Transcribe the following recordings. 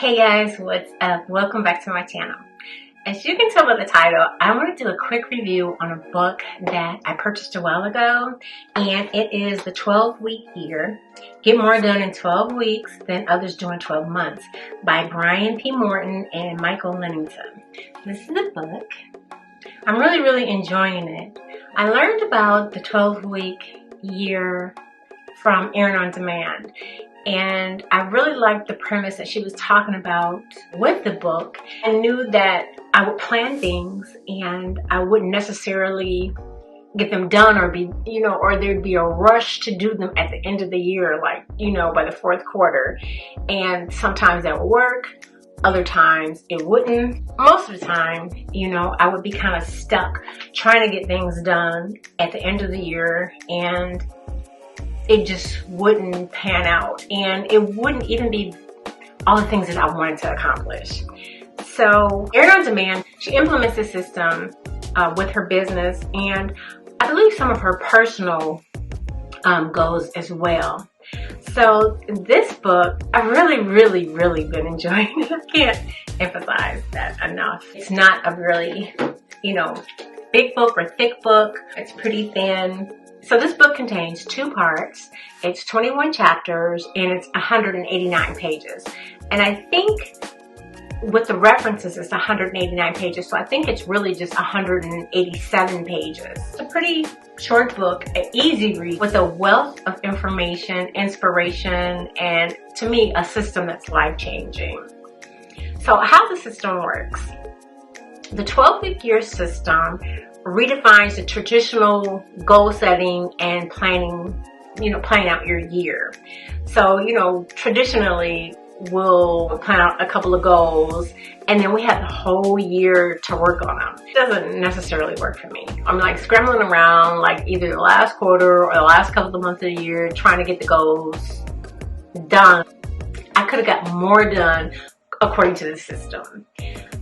Hey guys, what's up? Welcome back to my channel. As you can tell by the title, I want to do a quick review on a book that I purchased a while ago, and it is The 12-Week Year. Get more done in 12 weeks than others do in 12 months by Brian P. Morton and Michael Lennington. This is the book. I'm really enjoying it. I learned about the 12-week year from Erin on Demand. And I really liked the premise that she was talking about with the book. I knew that I would plan things and I wouldn't necessarily get them done or be, or there'd be a rush to do them at the end of the year, like, by the fourth quarter. And sometimes that would work. Other times it wouldn't. Most of the time, I would be kind of stuck trying to get things done at the end of the year, and it just wouldn't pan out, and it wouldn't even be all the things that I wanted to accomplish. So Erin on Demand, she implements this system with her business, and I believe some of her personal goals as well. So this book, I've really been enjoying it. I can't emphasize that enough. It's not a really, big book or thick book. It's pretty thin. So this book contains 2 parts. It's 21 chapters and it's 189 pages. And I think with the references, it's 189 pages. So I think it's really just 187 pages. It's a pretty short book, an easy read with a wealth of information, inspiration, and to me, a system that's life-changing. So how the system works. The 12-week year system redefines the traditional goal setting and planning out your year. So, traditionally we'll plan out a couple of goals and then we have the whole year to work on them. It doesn't necessarily work for me. I'm like scrambling around like either the last quarter or the last couple of months of the year trying to get the goals done. I could have got more done according to the system.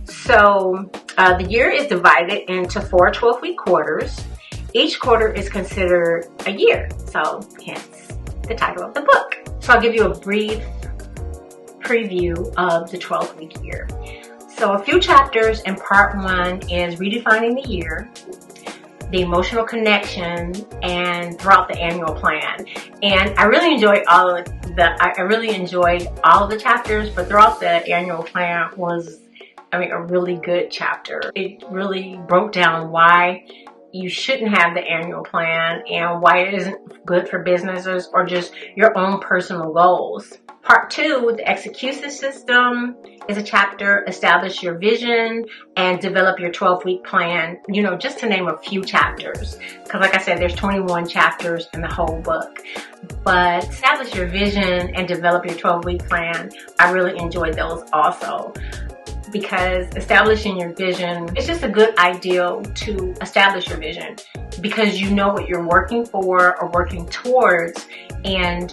So the year is divided into 4 12-week quarters. Each quarter is considered a year, so hence the title of the book. So I'll give you a brief preview of the 12-week year. So a few chapters in part 1 is redefining the year, the emotional connection, and throughout the annual plan. And I really enjoyed all of the chapters, but throughout the annual plan was a really good chapter. It really broke down why you shouldn't have the annual plan and why it isn't good for businesses or just your own personal goals. Part 2, the execution system, is a chapter, establish your vision and develop your 12-week plan, just to name a few chapters. Because like I said, there's 21 chapters in the whole book. But establish your vision and develop your 12-week plan, I really enjoyed those also. Because establishing your vision, it's just a good idea to establish your vision because you know what you're working for or working towards, and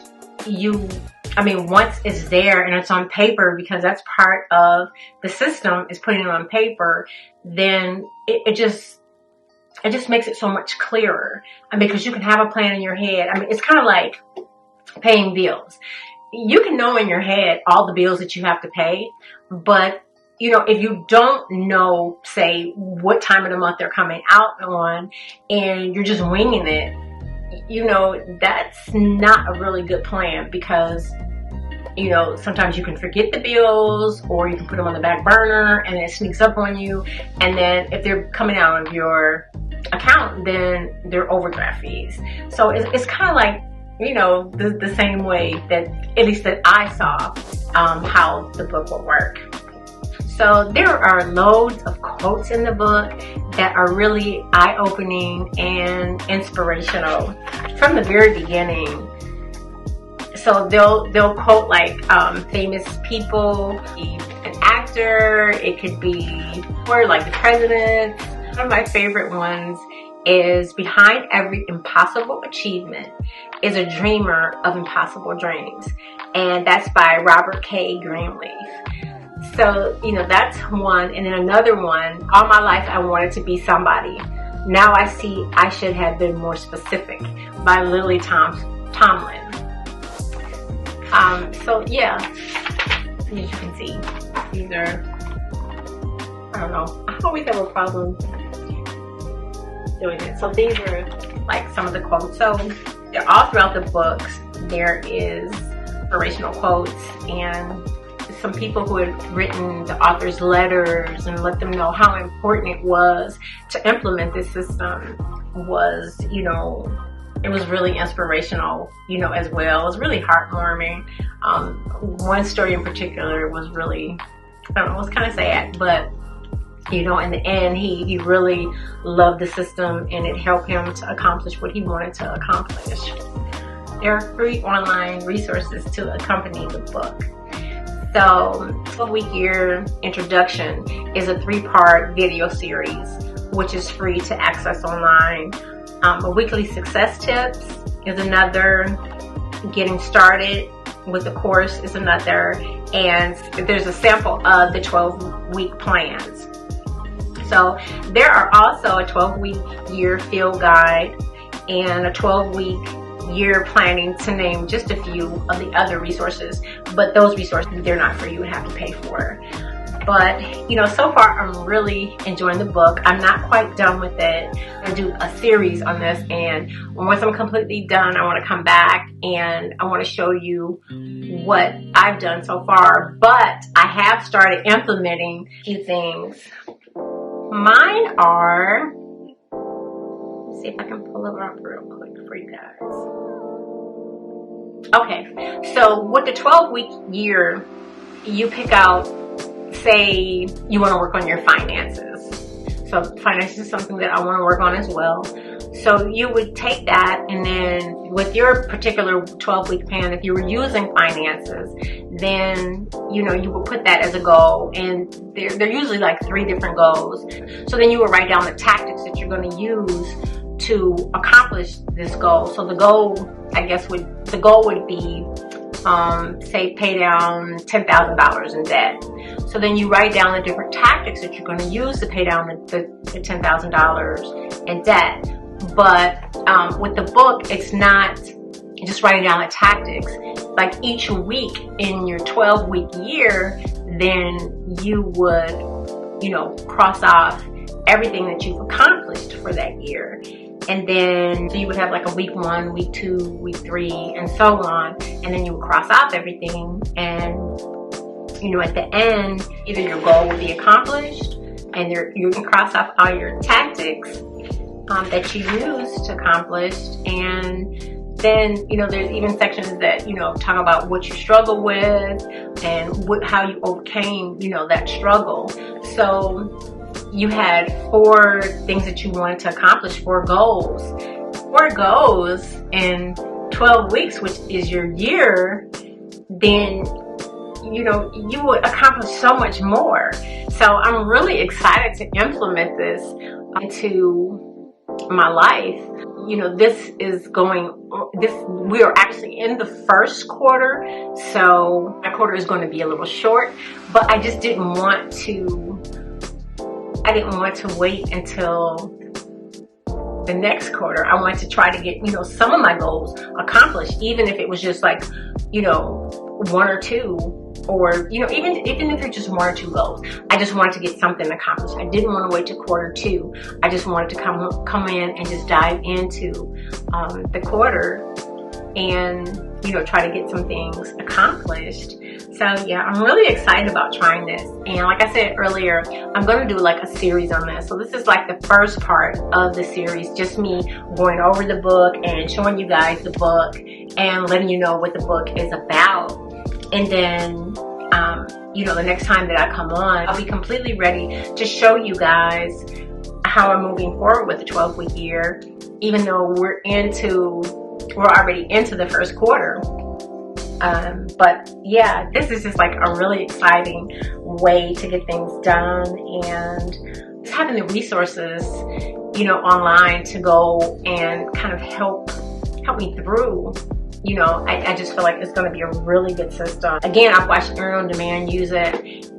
once it's there and it's on paper, because that's part of the system is putting it on paper, then it just makes it so much clearer. Because you can have a plan in your head. It's kind of like paying bills. You can know in your head all the bills that you have to pay, but if you don't know, say, what time of the month they're coming out on, and you're just winging it, that's not a really good plan because, sometimes you can forget the bills or you can put them on the back burner and it sneaks up on you. And then if they're coming out of your account, then they're overdraft fees. So it's kind of like, the same way that, at least that I saw, how the book will work. So there are loads of quotes in the book that are really eye-opening and inspirational from the very beginning. So they'll quote like famous people, an actor, it could be or like the president. One of my favorite ones is behind every impossible achievement is a dreamer of impossible dreams. And that's by Robert K. Greenleaf. So, that's one. And then another one, all my life I wanted to be somebody. Now I see I should have been more specific, by Lily Tomlin. So yeah, as you can see, these are, I don't know, I always have a problem doing it. So these are like some of the quotes. So they're all throughout the books. There is inspirational quotes, and some people who had written the author's letters and let them know how important it was to implement this system was, you know, it was really inspirational, you know, as well. It was really heartwarming. One story in particular was really, I don't know, it was kind of sad, but you know, in the end, he really loved the system, and it helped him to accomplish what he wanted to accomplish. There are free online resources to accompany the book. So, 12-Week Year Introduction is a 3-part video series, which is free to access online. A weekly success tips is another. Getting started with the course is another. And there's a sample of the 12-week plans. So there are also a 12-week year field guide and a 12-week year planning, to name just a few of the other resources. But those resources, they're not free, you would have to pay for. But, you know, so far I'm really enjoying the book. I'm not quite done with it. I do a series on this, and once I'm completely done, I want to come back and I want to show you what I've done so far. But I have started implementing a few things. Mine are, let's see if I can pull it up real quick for you guys. Okay, so with the 12-week year, you pick out, say you want to work on your finances. So finances is something that I want to work on as well. So you would take that, and then with your particular 12-week plan, if you were using finances, then, you know, you would put that as a goal, and they're usually like 3 different goals. So then you would write down the tactics that you're going to use to accomplish this goal. So the goal, I guess, would be, say, pay down $10,000 in debt. So then you write down the different tactics that you're going to use to pay down the $10,000 in debt. But with the book, it's not just writing down the tactics. Like each week in your 12-week year, then you would, you know, cross off everything that you've accomplished for that year. And then so you would have like a week 1, week 2, week 3, and so on. And then you would cross off everything. And, you know, at the end, either your goal would be accomplished, and you can cross off all your tactics that you used to accomplish. And then, you know, there's even sections that, you know, talk about what you struggle with and how you overcame, you know, that struggle. So you had 4 things that you wanted to accomplish, 4 goals. 4 goals in 12 weeks, which is your year, then, you know, you would accomplish so much more. So I'm really excited to implement this into my life. You know, we are actually in the first quarter, so my quarter is going to be a little short, but I just didn't want to wait until the next quarter. I wanted to try to get, you know, some of my goals accomplished, even if it was just like, you know, 1 or 2, or, you know, even if it's just 1 or 2 goals. I just wanted to get something accomplished. I didn't want to wait to quarter 2. I just wanted to come in and just dive into the quarter and, you know, try to get some things accomplished. So yeah, I'm really excited about trying this. And like I said earlier, I'm going to do like a series on this. So this is like the first part of the series, just me going over the book and showing you guys the book and letting you know what the book is about. And then, you know, the next time that I come on, I'll be completely ready to show you guys how I'm moving forward with the 12-week year, even though we're already into the first quarter. But yeah, this is just like a really exciting way to get things done, and just having the resources, you know, online to go and kind of help me through. You know, I just feel like it's going to be a really good system. Again, I've watched Earn On Demand use it,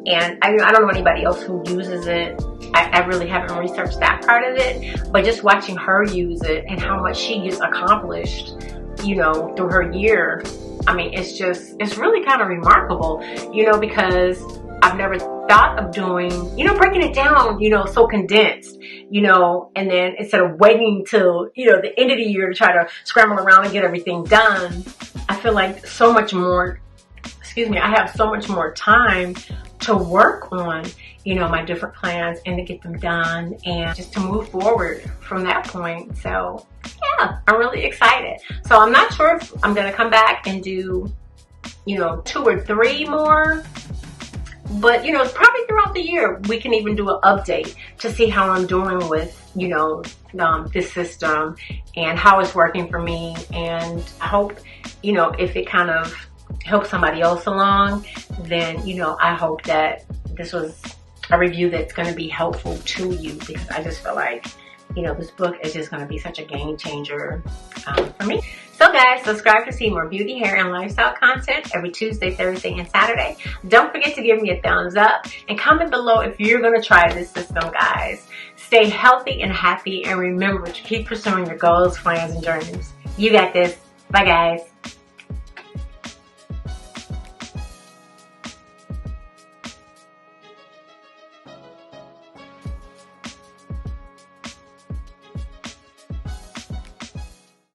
and I don't know anybody else who uses it. I really haven't researched that part of it, but just watching her use it and how much she gets accomplished, you know, through her year, I mean, it's really kind of remarkable, you know, because I've never thought of doing, you know, breaking it down, you know, so condensed, you know, and then instead of waiting till, you know, the end of the year to try to scramble around and get everything done, I feel like so much more, I have so much more time to work on, you know, my different plans and to get them done and just to move forward from that point. So yeah, I'm really excited. So I'm not sure if I'm going to come back and do, you know, 2 or 3 more. But, you know, probably throughout the year, we can even do an update to see how I'm doing with, you know, this system and how it's working for me. And I hope, you know, if it kind of helps somebody else along, then, you know, I hope that this was a review that's going to be helpful to you, because I just feel like, you know, this book is just going to be such a game changer for me. So guys, subscribe to see more beauty, hair, and lifestyle content every Tuesday, Thursday, and Saturday. Don't forget to give me a thumbs up and comment below if you're going to try this system, guys. Stay healthy and happy, and remember to keep pursuing your goals, plans, and dreams. You got this. Bye, guys.